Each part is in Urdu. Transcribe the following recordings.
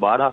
12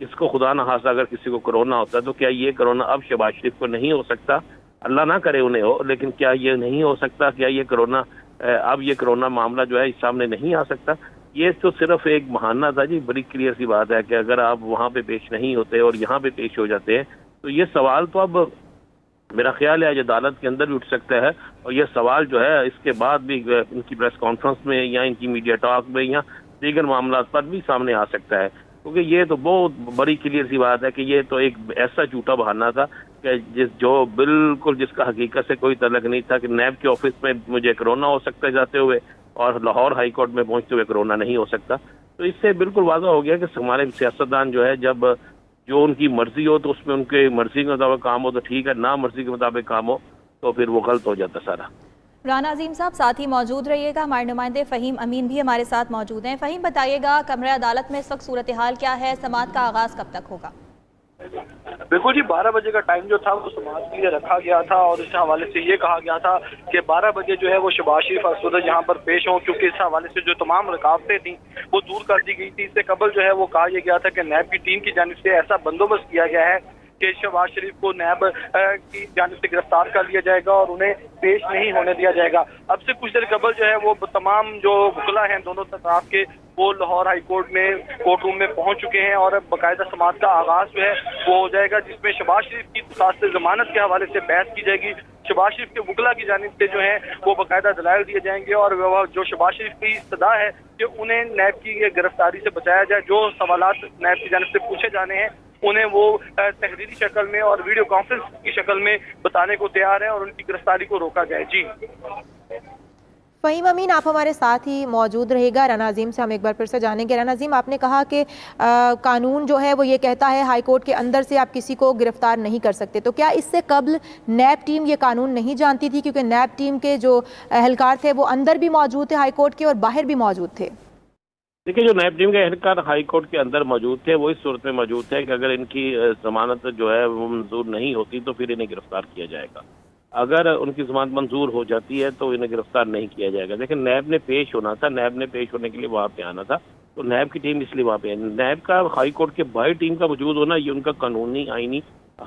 اس کو خدا نہ خاصا اگر کسی کو کرونا ہوتا ہے تو کیا یہ کرونا اب شہباز شریف کو نہیں ہو سکتا؟ اللہ نہ کرے انہیں ہو، لیکن کیا یہ نہیں ہو سکتا؟ کیا یہ کرونا اب یہ کرونا معاملہ جو ہے سامنے نہیں آ سکتا؟ یہ تو صرف ایک بہانہ تھا جی، بڑی کلیئر سی بات ہے کہ اگر آپ وہاں پہ پیش نہیں ہوتے اور یہاں پہ پیش ہو جاتے ہیں تو یہ سوال تو اب میرا خیال ہے آج عدالت کے اندر بھی اٹھ سکتا ہے، اور یہ سوال جو ہے اس کے بعد بھی ان کی پریس کانفرنس میں یا ان کی میڈیا ٹاک میں یا دیگر معاملات پر بھی سامنے آ سکتا ہے، کیونکہ یہ تو بہت بڑی کلیئر سی بات ہے کہ یہ تو ایک ایسا جھوٹا بہانہ تھا کہ جو بالکل جس کا حقیقت سے کوئی تعلق نہیں تھا، کہ نیب کے آفس میں مجھے کرونا ہو سکتا ہے جاتے ہوئے اور لاہور ہائی کورٹ میں پہنچتے ہوئے کرونا نہیں ہو سکتا۔ تو اس سے بالکل واضح ہو گیا کہ ہمارے سیاستدان جو ہے جب جو ان کی مرضی ہو تو اس میں ان کے مرضی کے مطابق کام ہو تو ٹھیک ہے، نہ مرضی کے مطابق کام ہو تو پھر وہ غلط ہو جاتا سارا۔ رانا عظیم صاحب ساتھ ہی موجود رہیے گا، ہمارے نمائندے فہیم امین بھی ہمارے ساتھ موجود ہیں۔ فہیم بتائیے گا کمرہ عدالت میں اس وقت صورتحال کیا ہے، سماعت کا آغاز کب تک ہوگا؟ بالکل جی، 12 بجے کا ٹائم جو تھا وہ سماعت کے لیے رکھا گیا تھا، اور اس حوالے سے یہ کہا گیا تھا کہ 12 بجے جو ہے وہ شہباز شریف اسودہ یہاں پر پیش ہوں، کیونکہ اس حوالے سے جو تمام رکاوٹیں تھیں وہ دور کر دی گئی تھی۔ اس سے قبل جو ہے وہ کہا یہ گیا تھا کہ نیب کی ٹیم کی جانب سے ایسا بندوبست کیا گیا ہے کہ شہباز شریف کو نیب کی جانب سے گرفتار کر لیا جائے گا اور انہیں پیش نہیں ہونے دیا جائے گا۔ اب سے کچھ دیر قبل جو ہے وہ تمام جو وکلا ہیں دونوں طرف کے وہ لاہور ہائی کورٹ میں کورٹ روم میں پہنچ چکے ہیں، اور باقاعدہ سماعت کا آغاز جو ہے وہ ہو جائے گا، جس میں شہباز شریف کی درخواست ضمانت کے حوالے سے بحث کی جائے گی۔ شہباز شریف کے وکلا کی جانب سے جو ہے وہ باقاعدہ دلائل دیے جائیں گے، اور جو شہباز شریف کی صدا ہے کہ انہیں نیب کی گرفتاری سے بچایا جائے، جو سوالات نیب کی جانب سے پوچھے جانے ہیں انہیں وہ تحریری شکل میں اور ویڈیو کانفرنس کی شکل میں بتانے کو تیار ہے، اور ان کی گرفتاری کو روکا جائے۔ جی فہیم امین، آپ ہمارے ساتھ ہی موجود رہے گا۔ رانا عظیم سے ہم ایک بار پھر سے جانیں گے۔ رانا عظیم، آپ نے کہا کہ قانون جو ہے وہ یہ کہتا ہے ہائی کورٹ کے اندر سے آپ کسی کو گرفتار نہیں کر سکتے، تو کیا اس سے قبل نیب ٹیم یہ قانون نہیں جانتی تھی؟ کیونکہ نیب ٹیم کے جو اہلکار تھے وہ اندر بھی موجود تھے ہائی کورٹ کے اور باہر بھی موجود تھے۔ دیکھیے، جو نیب ٹیم کے اہلکار ہائی کورٹ کے اندر موجود تھے وہ اس صورت میں موجود تھے کہ اگر ان کی ضمانت جو ہے وہ منظور نہیں ہوتی تو پھر انہیں گرفتار کیا جائے گا، اگر ان کی ضمانت منظور ہو جاتی ہے تو انہیں گرفتار نہیں کیا جائے گا۔ لیکن نیب نے پیش ہونا تھا، نیب نے پیش ہونے کے لیے وہاں پہ آنا تھا، تو نیب کی ٹیم اس لیے وہاں پہ آئی۔ نیب کا ہائی کورٹ کے باہر ٹیم کا وجود ہونا یہ ان کا قانونی آئینی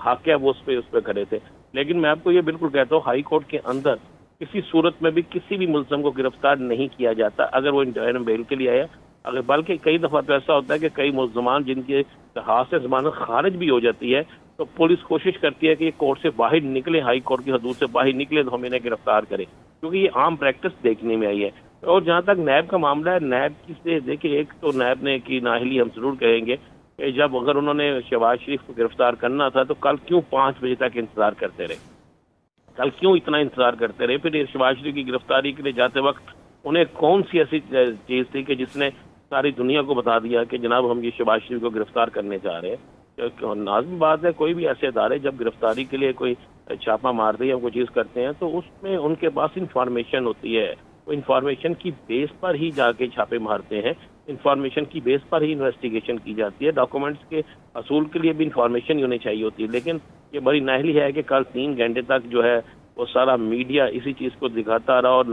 حق ہے، وہ اس پہ کھڑے تھے۔ لیکن میں آپ کو یہ بالکل کہتا ہوں ہائی کورٹ کے اندر کسی صورت میں بھی کسی بھی ملزم کو گرفتار نہیں کیا جاتا اگر وہ انٹرم بیل کے لیے آیا، اگر بلکہ کئی دفعہ تو ایسا ہوتا ہے کہ کئی ملزمان جن کے درخواست سے ضمانت خارج بھی ہو جاتی ہے تو پولیس کوشش کرتی ہے کہ یہ کورٹ سے باہر نکلے، ہائی کورٹ کی حدود سے باہر نکلے تو ہم انہیں گرفتار کریں، کیونکہ یہ عام پریکٹس دیکھنے میں آئی ہے۔ اور جہاں تک نیب کا معاملہ ہے، نیب کی سے دیکھیے ایک تو نیب نے کی نااہلی ہم ضرور کہیں گے کہ جب اگر انہوں نے شہباز شریف کو گرفتار کرنا تھا تو کل کیوں 5 بجے تک انتظار کرتے رہے، کل کیوں اتنا انتظار کرتے رہے؟ پھر شہباز شریف کی گرفتاری کے لیے جاتے وقت انہیں کون سی ایسی چیز تھی کہ جس نے ساری دنیا کو بتا دیا کہ جناب ہم یہ شہباز شریف کو گرفتار کرنے جا رہے ہیں؟ لازمی بات ہے کوئی بھی ایسے ادارے جب گرفتاری کے لیے کوئی چھاپہ مارتے ہیں، کوئی چیز کرتے ہیں تو اس میں ان کے پاس انفارمیشن ہوتی ہے، وہ انفارمیشن کی بیس پر ہی جا کے چھاپے مارتے ہیں، انفارمیشن کی بیس پر ہی انویسٹیگیشن کی جاتی ہے۔ ڈاکومنٹس کے حصول کے لیے بھی انفارمیشن ہی ہونی چاہیے ہوتی ہے، لیکن یہ بڑی نااہلی ہے کہ کل 3 گھنٹے تک جو ہے وہ سارا میڈیا اسی چیز کو دکھاتا رہا، اور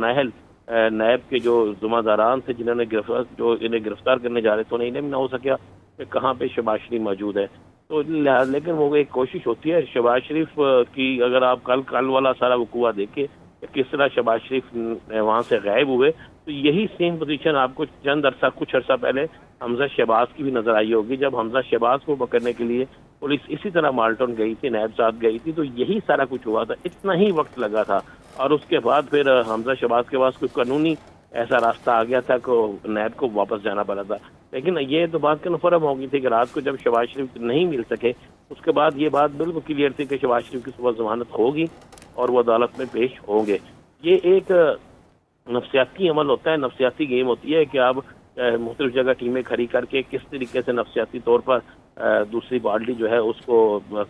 نیب کے جو ذمہ داران تھے جنہوں نے جو انہیں گرفتار کرنے جا رہے تھے انہیں نہ ہو سکیا کہ کہاں پہ شہباز شریف موجود ہے۔ تو لیکن وہ ایک کوشش ہوتی ہے شہباز شریف کی، اگر آپ کل والا سارا وقوع دیکھیں کہ کس طرح شہباز شریف وہاں سے غائب ہوئے، تو یہی سیم پوزیشن آپ کو کچھ عرصہ پہلے حمزہ شہباز کی بھی نظر آئی ہوگی، جب حمزہ شہباز کو پکڑنے کے لیے پولیس اسی طرح مالٹون گئی تھی، نیب ساتھ گئی تھی، تو یہی سارا کچھ ہوا تھا، اتنا ہی وقت لگا تھا، اور اس کے بعد پھر حمزہ شہباز کے پاس کوئی قانونی ایسا راستہ آ گیا تھا کہ نیب کو واپس جانا پڑا تھا۔ لیکن یہ تو بات کنفرم ہو گئی تھی کہ رات کو جب شہباز شریف نہیں مل سکے، اس کے بعد یہ بات بالکل کلیئر تھی کہ شہباز شریف کی صبح ضمانت ہوگی اور وہ عدالت میں پیش ہوں گے۔ یہ ایک نفسیاتی عمل ہوتا ہے، نفسیاتی گیم ہوتی ہے کہ آپ مختلف جگہ ٹیمیں کھڑی کر کے کس طریقے سے نفسیاتی طور پر دوسری پارٹی جو ہے اس کو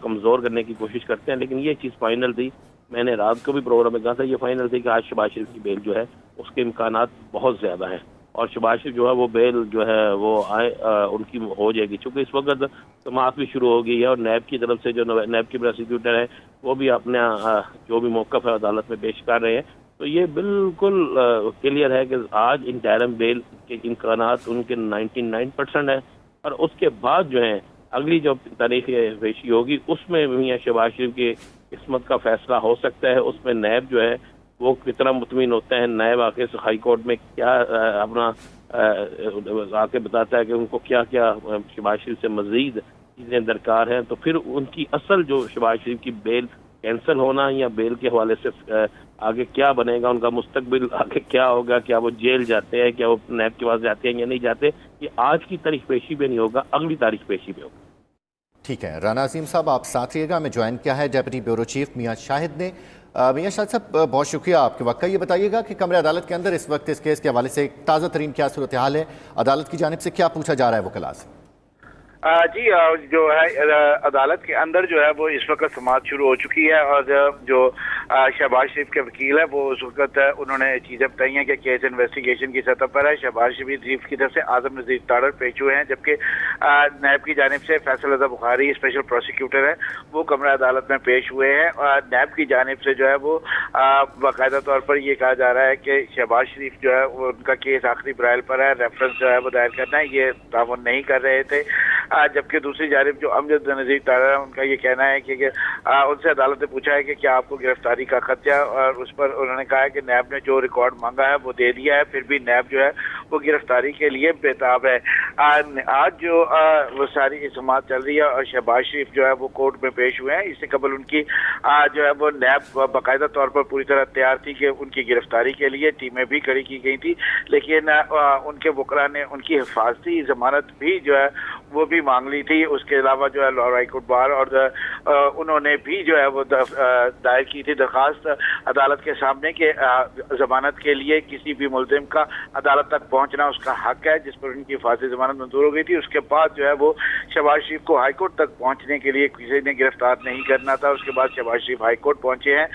کمزور کرنے کی کوشش کرتے ہیں، لیکن یہ چیز فائنل تھی۔ میں نے رات کو بھی پروگرام میں کہا تھا یہ فائنل تھی کہ آج شہباز شریف کی بیل جو ہے اس کے امکانات بہت زیادہ ہیں، اور شہباز شریف جو ہے وہ بیل جو ہے وہ ان کی ہو جائے گی، چونکہ اس وقت سماعت بھی شروع ہو گئی ہے، اور نیب کی طرف سے جو نیب کے پروسیکیوٹر ہیں وہ بھی اپنے جو بھی موقف ہے عدالت میں پیش کر رہے ہیں۔ تو یہ بالکل کلیئر ہے کہ آج انٹرم بیل کے امکانات ان کے 99% ہیں، اور اس کے بعد جو ہیں اگلی جو تاریخ پیشی ہوگی اس میں میاں شہباز شریف کی قسمت کا فیصلہ ہو سکتا ہے. اس میں نیب جو ہے وہ کتنا مطمئن ہوتا ہے. نیب آ کے ہائی کورٹ میں کیا اپنا آ کے بتاتا ہے کہ ان کو کیا کیا شہباز شریف سے مزید چیزیں درکار ہیں, تو پھر ان کی اصل جو شہباز شریف کی بیل کینسل ہونا یا بیل کے حوالے سے آگے کیا بنے گا, ان کا مستقبل آگے کیا ہوگا, کیا وہ جیل جاتے ہیں, کیا وہ نیب کے پاس جاتے ہیں یا نہیں جاتے, یہ آج کی تاریخ پیشی میں نہیں ہوگا, اگلی تاریخ پیشی میں ہوگا. ٹھیک ہے رانا عظیم صاحب, آپ ساتھ رہیے گا. ہمیں جوائن کیا ہے ڈیپٹی بیورو چیف میاں شاہد نے. میاں شاہد صاحب بہت شکریہ آپ کے وقت کا. یہ بتائیے گا کہ کمرہ عدالت کے اندر اس وقت اس کیس کے حوالے سے تازہ ترین کیا صورتحال ہے, عدالت کی جانب سے کیا پوچھا جا رہا ہے وکلاء سے؟ جی جو ہے عدالت کے اندر جو ہے وہ اس وقت سماعت شروع ہو چکی ہے, اور جو شہباز شریف کے وکیل ہے وہ اس وقت انہوں نے چیزیں بتائی ہیں کہ کیس انویسٹیگیشن کی سطح پر ہے. شہباز شریف کی طرف سے اعظم نذیر تاڑر پیش ہوئے ہیں, جبکہ نیب کی جانب سے فیصل رضا بخاری اسپیشل پروسیکیوٹر ہے وہ کمرہ عدالت میں پیش ہوئے ہیں. اور نیب کی جانب سے جو ہے وہ باقاعدہ طور پر یہ کہا جا رہا ہے کہ شہباز شریف جو ہے وہ ان کا کیس آخری برائل پر ہے, ریفرنس جو ہے وہ دائر کرنا ہے, یہ تعاون نہیں کر رہے تھے. جبکہ دوسری جانب جو امجد نذیر تاڑر ان کا یہ کہنا ہے کہ ان سے عدالت نے پوچھا ہے کہ کیا آپ کو گرفتاری کا خدشہ, اور اس پر انہوں نے کہا ہے کہ نیب نے جو ریکارڈ مانگا ہے وہ دے دیا ہے, پھر بھی نیب جو ہے وہ گرفتاری کے لیے بےتاب ہے. آج جو وہ ساری سماعت چل رہی ہے اور شہباز شریف جو ہے وہ کورٹ میں پیش ہوئے ہیں. اس سے قبل ان کی جو ہے وہ نیب باقاعدہ طور پر پوری طرح تیار تھی کہ ان کی گرفتاری کے لیے ٹیمیں بھی کھڑی کی گئی تھی, لیکن ان کے وکلاء نے ان کی حفاظتی ضمانت بھی جو ہے وہ بھی مانگ لی تھی. اس کے علاوہ جو ہے لاہور ہائی کورٹ بار اور انہوں نے بھی جو ہے وہ دائر کی تھی درخواست عدالت کے سامنے کہ ضمانت کے لیے کسی بھی ملزم کا عدالت تک پہنچنا اس کا حق ہے, جس پر ان کی حفاظتی ضمانت منظور ہو گئی تھی. اس کے بعد جو ہے وہ شہباز شریف کو ہائی کورٹ تک پہنچنے کے لیے کسی نے گرفتار نہیں کرنا تھا. اس کے بعد شہباز شریف ہائی کورٹ پہنچے ہیں